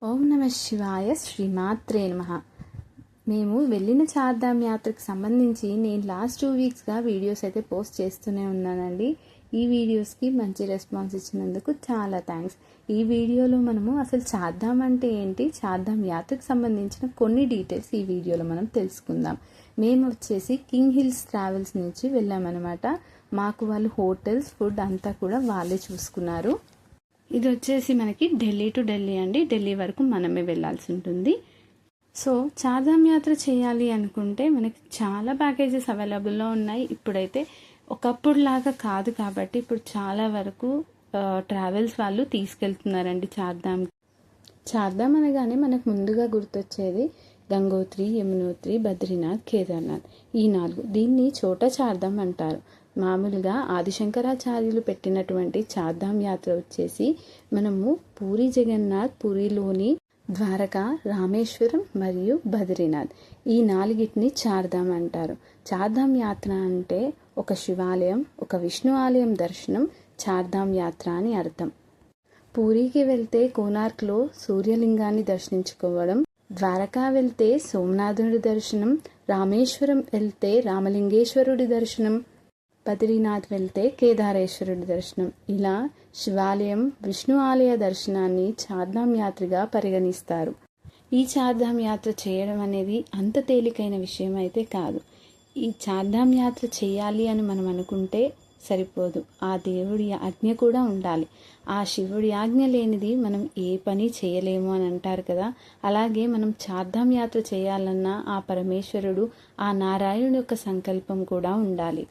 ఓం నమ శివాయ శ్రీమాత్రే నమః. మేము వెళ్ళిన చార్ధామ్ యాత్రకు సంబంధించి నేను లాస్ట్ 2 వీక్స్గా వీడియోస్ అయితే పోస్ట్ చేస్తూనే ఉన్నానండి. ఈ వీడియోస్కి మంచి రెస్పాన్స్ ఇచ్చినందుకు చాలా థ్యాంక్స్. ఈ వీడియోలో మనము అసలు చార్ధామ్ అంటే ఏంటి, చార్ధామ్ యాత్రకు సంబంధించిన కొన్ని డీటెయిల్స్ ఈ వీడియోలో మనం తెలుసుకుందాం. మేము వచ్చేసి కింగ్ హిల్స్ ట్రావెల్స్ నుంచి వెళ్ళామన్నమాట. మాకు వాళ్ళు హోటల్స్, ఫుడ్ అంతా కూడా వాళ్ళే చూసుకున్నారు. ఇది వచ్చేసి మనకి ఢిల్లీ టు ఢిల్లీ అండి. ఢిల్లీ వరకు మనమే వెళ్ళాల్సి ఉంటుంది. సో చార్ధామ్ యాత్ర చేయాలి అనుకుంటే మనకి చాలా ప్యాకేజెస్ అవైలబుల్లో ఉన్నాయి. ఇప్పుడైతే ఒకప్పుడు లాగా కాదు కాబట్టి ఇప్పుడు చాలా వరకు ట్రావెల్స్ వాళ్ళు తీసుకెళ్తున్నారండి చార్ధామ్. చార్ధామ్ అనగానే మనకు ముందుగా గుర్తొచ్చేది గంగోత్రి, యమునోత్రి, బద్రీనాథ్, కేదార్నాథ్, ఈ 4. దీన్ని చోటా చార్ధామ్ అంటారు. మామూలుగా ఆదిశంకరాచార్యులు పెట్టినటువంటి చార్ధామ్ యాత్ర వచ్చేసి మనము పూరి జగన్నాథ్, పూరిలోని ద్వారకా, రామేశ్వరం మరియు బద్రీనాథ్, ఈ 4టిని చార్ధామ్ అంటారు. చార్ధామ్ యాత్ర అంటే ఒక శివాలయం, ఒక విష్ణు ఆలయం దర్శనం చార్ధామ్ యాత్ర అని అర్థం. పూరికి వెళ్తే కోనార్క్లో సూర్యలింగాన్ని దర్శించుకోవడం, ద్వారకా వెళ్తే సోమనాథుడి దర్శనం, రామేశ్వరం వెళ్తే రామలింగేశ్వరుడి దర్శనం, బద్రీనాథ్ వెళ్తే కేదారేశ్వరుడి దర్శనం, ఇలా శివాలయం, విష్ణు ఆలయ దర్శనాన్ని చార్ధామ్ యాత్రగా పరిగణిస్తారు. ఈ చార్ధామ్ యాత్ర చేయడం అనేది అంత తేలికైన విషయం అయితే కాదు. ఈ చార్ధామ్ యాత్ర చేయాలి అని మనం అనుకుంటే సరిపోదు, ఆ దేవుడి ఆజ్ఞ కూడా ఉండాలి. ఆ శివుడి ఆజ్ఞ లేనిది మనం ఏ పని చేయలేము అని అంటారు కదా. అలాగే మనం చార్ధామ్ యాత్ర చేయాలన్నా ఆ పరమేశ్వరుడు, ఆ నారాయణుడి యొక్క సంకల్పం కూడా ఉండాలి.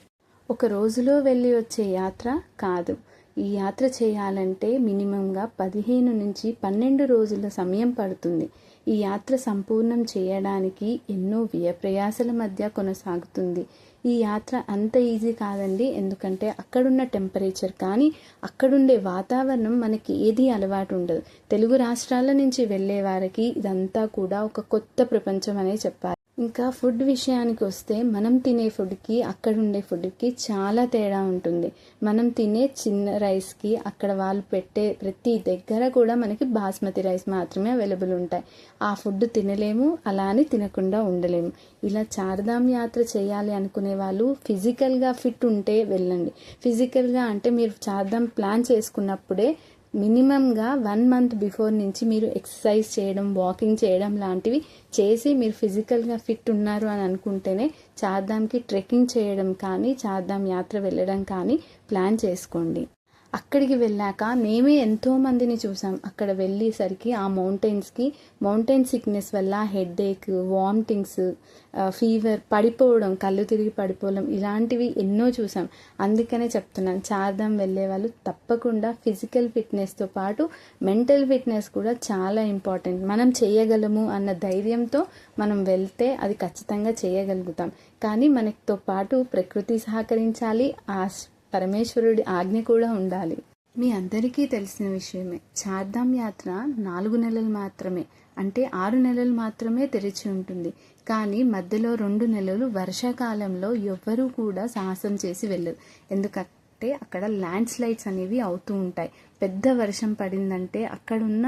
ఒక రోజులో వెళ్ళి వచ్చే యాత్ర కాదు. ఈ యాత్ర చేయాలంటే మినిమంగా 15 నుంచి 12 రోజుల సమయం పడుతుంది. ఈ యాత్ర సంపూర్ణం చేయడానికి ఎన్నో వ్యయప్రయాసల మధ్య కొనసాగుతుంది. ఈ యాత్ర అంత ఈజీ కాదండి. ఎందుకంటే అక్కడున్న టెంపరేచర్ కానీ, అక్కడుండే వాతావరణం మనకి ఏది అలవాటు ఉండదు. తెలుగు రాష్ట్రాల నుంచి వెళ్ళే వారికి ఇదంతా కూడా ఒక కొత్త ప్రపంచం అనే చెప్పాలి. ఇంకా ఫుడ్ విషయానికి వస్తే మనం తినే ఫుడ్కి అక్కడ ఉండే ఫుడ్కి చాలా తేడా ఉంటుంది. మనం తినే చిన్న రైస్కి అక్కడ వాళ్ళు పెట్టే ప్రతి దగ్గర కూడా మనకి బాస్మతి రైస్ మాత్రమే అవైలబుల్ ఉంటాయి. ఆ ఫుడ్ తినలేము, అలా అని తినకుండా ఉండలేము. ఇలా చార్ధామ్ యాత్ర చేయాలి అనుకునే వాళ్ళు ఫిజికల్గా ఫిట్ ఉంటే వెళ్ళండి. ఫిజికల్గా అంటే మీరు చార్ధామ్ ప్లాన్ చేసుకున్నప్పుడే మినిమంగా 1 మంత్ బిఫోర్ నుంచి మీరు ఎక్సర్సైజ్ చేయడం, వాకింగ్ చేయడం లాంటివి చేసి మీరు ఫిజికల్గా ఫిట్ ఉన్నారు అని అనుకుంటేనే చార్ధామ్కి ట్రెక్కింగ్ చేయడం కానీ, చార్ధామ్ యాత్ర వెళ్ళడం కానీ ప్లాన్ చేసుకోండి. అక్కడికి వెళ్ళాక మేమే ఎంతో మందిని చూసాం. అక్కడ వెళ్ళేసరికి ఆ మౌంటైన్ సిక్నెస్ వల్ల హెడేక్, వామిటింగ్స్, ఫీవర్, పడిపోవడం, కళ్ళు తిరిగి పడిపోవడం, ఇలాంటివి ఎన్నో చూసాం. అందుకనే చెప్తున్నాను, చార్ధామ్ వెళ్ళే వాళ్ళు తప్పకుండా ఫిజికల్ ఫిట్నెస్తో పాటు మెంటల్ ఫిట్నెస్ కూడా చాలా ఇంపార్టెంట్. మనం చేయగలము అన్న ధైర్యంతో మనం వెళ్తే అది ఖచ్చితంగా చేయగలుగుతాం. కానీ మనతో పాటు ప్రకృతి సహకరించాలి, ఆ పరమేశ్వరుడి ఆజ్ఞ కూడా ఉండాలి. మీ అందరికీ తెలిసిన విషయమే, చార్ధామ్ యాత్ర 4 నెలలు మాత్రమే, అంటే 6 నెలలు మాత్రమే తెరిచి ఉంటుంది. కానీ మధ్యలో 2 నెలలు వర్షాకాలంలో ఎవ్వరూ కూడా సాహసం చేసి వెళ్ళరు. ఎందుకంటే అక్కడ ల్యాండ్ స్లైడ్స్ అనేవి అవుతూ ఉంటాయి. పెద్ద వర్షం పడిందంటే అక్కడున్న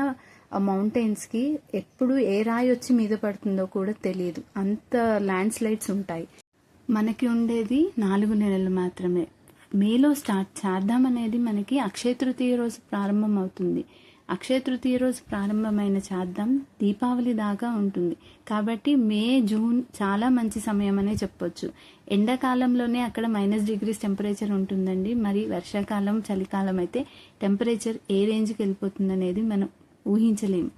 మౌంటైన్స్కి ఎప్పుడు ఏ రాయి వచ్చి మీద పడుతుందో కూడా తెలియదు, అంత ల్యాండ్ స్లైడ్స్ ఉంటాయి. మనకి ఉండేది 4 నెలలు మాత్రమే. మేలో చార్ధామ్ అనేది మనకి అక్షయ తృతీయ రోజు ప్రారంభం అవుతుంది. అక్షయ తృతీయ రోజు ప్రారంభమైన చార్ధామ్ దీపావళి దాకా ఉంటుంది. కాబట్టి మే, జూన్ చాలా మంచి సమయం అనే చెప్పొచ్చు. ఎండాకాలంలోనే అక్కడ -డిగ్రీస్ టెంపరేచర్ ఉంటుందండి. మరి వర్షాకాలం, చలికాలం అయితే టెంపరేచర్ ఏ రేంజ్కి వెళ్ళిపోతుంది అనేది మనం ఊహించలేము.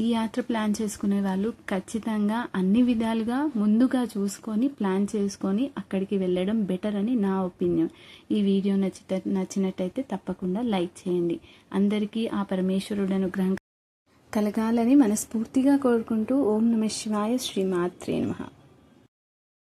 ఈ యాత్ర ప్లాన్ చేసుకునే వాళ్ళు ఖచ్చితంగా అన్ని విధాలుగా ముందుగా చూసుకొని ప్లాన్ చేసుకొని అక్కడికి వెళ్ళడం బెటర్ అని నా ఒపీనియన్. ఈ వీడియో నచ్చినట్టయితే తప్పకుండా లైక్ చేయండి. అందరికీ ఆ పరమేశ్వరుడు అనుగ్రహం కలగాలని మనస్ఫూర్తిగా కోరుకుంటూ ఓం నమ శివాయ శ్రీమాత్రే నమః.